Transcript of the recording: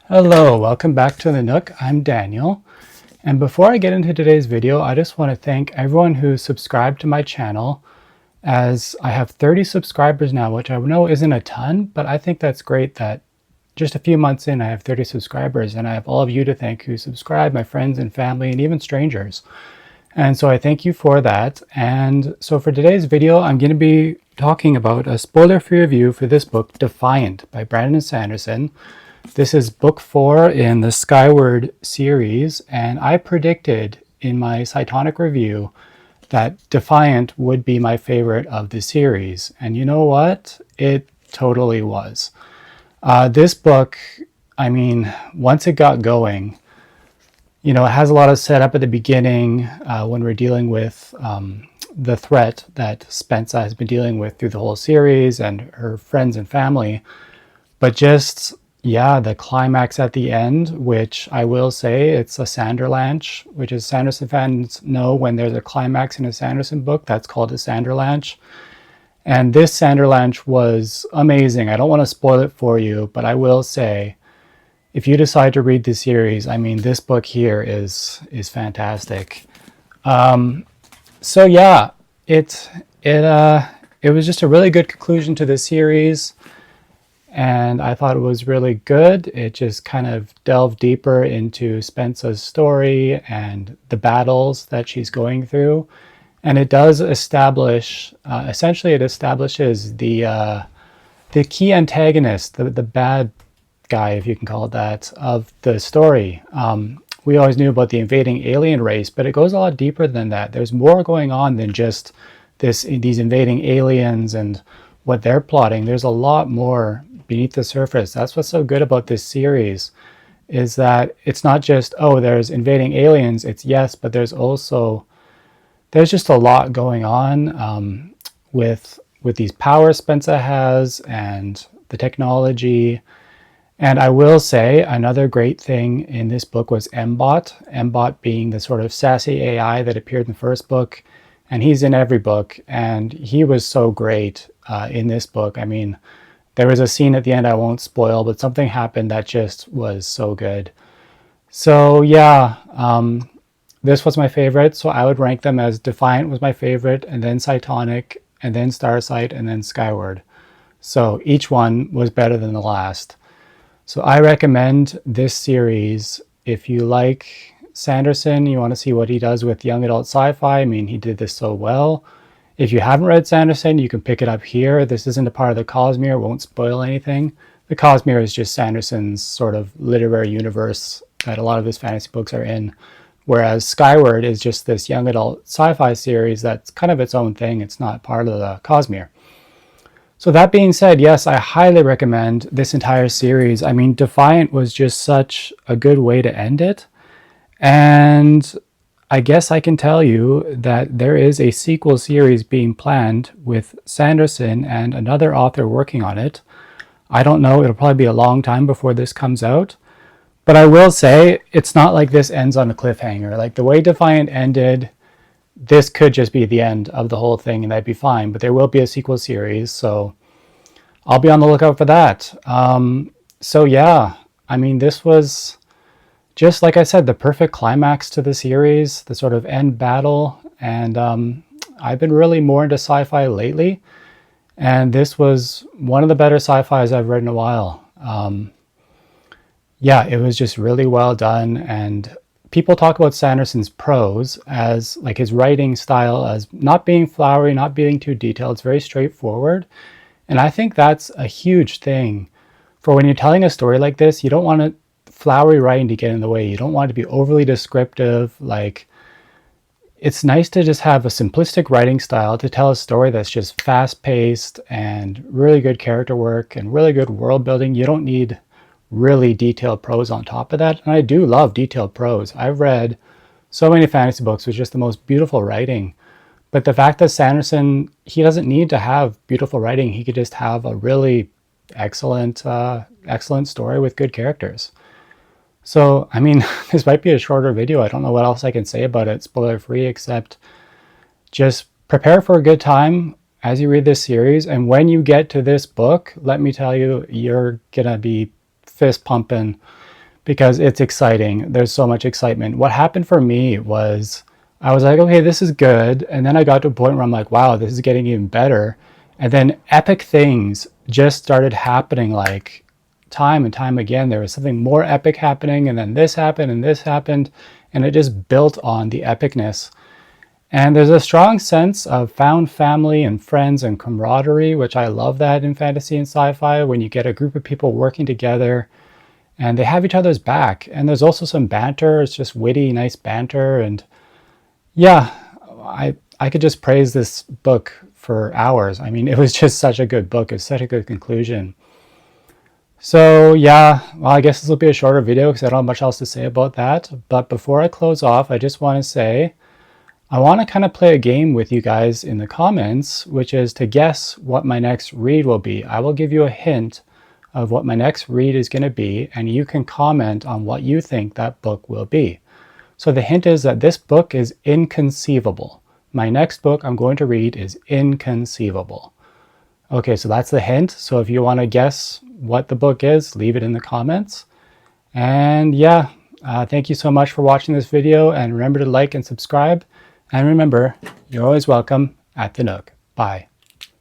Hello, welcome back to the Nook. I'm Daniel. And before I get into today's video, I just want to thank everyone who subscribed to my channel, as I have 30 subscribers now, which I know isn't a ton, but I think that's great that just a few months in I have 30 subscribers, and I have all of you to thank who subscribe, my friends and family, and even strangers. And so I thank you for that. And so for today's video, I'm going to be talking about a spoiler-free review for this book, Defiant by Brandon Sanderson. This is book 4 in the Skyward series, and I predicted in my Cytonic review that Defiant would be my favorite of the series. And you know what? It totally was. This book, I mean, once it got going, it has a lot of setup at the beginning when we're dealing with the threat that Spencer has been dealing with through the whole series and her friends and family. But just, yeah, the climax at the end, which I will say it's a Sanderlanche, which is Sanderson fans know when there's a climax in a Sanderson book, that's called a Sanderlanche. And this Sanderlanche was amazing. I don't want to spoil it for you, but I will say, if you decide to read the series, I mean, this book here is fantastic. So yeah, it was just a really good conclusion to the series, and I thought it was really good. It just kind of delved deeper into Spencer's story and the battles that she's going through, and it does establish, essentially, it establishes the key antagonist, the bad guy, if you can call it that, of the story. We always knew about the invading alien race, but it goes a lot deeper than that. There's more going on than just these invading aliens and what they're plotting. There's a lot more beneath the surface. That's what's so good about this series, is that it's not just, oh, there's invading aliens. It's yes, but there's just a lot going on with these powers Spencer has and the technology. And I will say another great thing in this book was M-Bot. M-Bot being the sort of sassy AI that appeared in the first book, and he's in every book, and he was so great in this book. I mean, there was a scene at the end I won't spoil, but something happened that just was so good. So yeah, this was my favorite, so I would rank them as Defiant was my favorite, and then Cytonic, and then Starsight, and then Skyward. So each one was better than the last. So I recommend this series if you like Sanderson, you want to see what he does with young adult sci-fi. I mean, he did this so well. If you haven't read Sanderson, you can pick it up here. This isn't a part of the Cosmere, won't spoil anything. The Cosmere is just Sanderson's sort of literary universe that a lot of his fantasy books are in, whereas Skyward is just this young adult sci-fi series that's kind of its own thing. It's not part of the Cosmere. So that being said, yes, I highly recommend this entire series. I mean, Defiant was just such a good way to end it. And I guess I can tell you that there is a sequel series being planned with Sanderson and another author working on it. I don't know, it'll probably be a long time before this comes out. But I will say, it's not like this ends on a cliffhanger. Like the way Defiant ended, this could just be the end of the whole thing and that'd be fine, but there will be a sequel series, so I'll be on the lookout for that. So yeah, I mean, this was just, like I said, the perfect climax to the series, the sort of end battle, and I've been really more into sci-fi lately, and this was one of the better sci-fis I've read in a while. Yeah, it was just really well done, and people talk about Sanderson's prose as like his writing style as not being flowery, not being too detailed. It's very straightforward. And I think that's a huge thing for when you're telling a story like this. You don't want flowery writing to get in the way. You don't want it to be overly descriptive. Like, it's nice to just have a simplistic writing style to tell a story that's just fast paced and really good character work and really good world building. You don't need really detailed prose on top of that. And I do love detailed prose. I've read so many fantasy books with just the most beautiful writing. But the fact that Sanderson, he doesn't need to have beautiful writing. He could just have a really excellent story with good characters. So, I mean, this might be a shorter video. I don't know what else I can say about it, spoiler free, except just prepare for a good time as you read this series. And when you get to this book, let me tell you, you're going to be fist pumping because it's exciting. There's so much excitement. What happened for me was I was like, okay, this is good. And then I got to a point where I'm like, wow, this is getting even better. And then epic things just started happening, like time and time again. There was something more epic happening, and then this happened, and this happened, and it just built on the epicness. And there's a strong sense of found family and friends and camaraderie, which I love that in fantasy and sci-fi, when you get a group of people working together and they have each other's back. And there's also some banter. It's just witty, nice banter. And yeah, I could just praise this book for hours. I mean, it was just such a good book. It's such a good conclusion. So yeah, well, I guess this will be a shorter video because I don't have much else to say about that. But before I close off, I just want to say, I want to kind of play a game with you guys in the comments, which is to guess what my next read will be. I will give you a hint of what my next read is going to be, and you can comment on what you think that book will be. So the hint is that this book is inconceivable. My next book I'm going to read is inconceivable. Okay, so that's the hint. So if you want to guess what the book is, leave it in the comments. And yeah, thank you so much for watching this video, and remember to like and subscribe. And remember, you're always welcome at the Nook. Bye.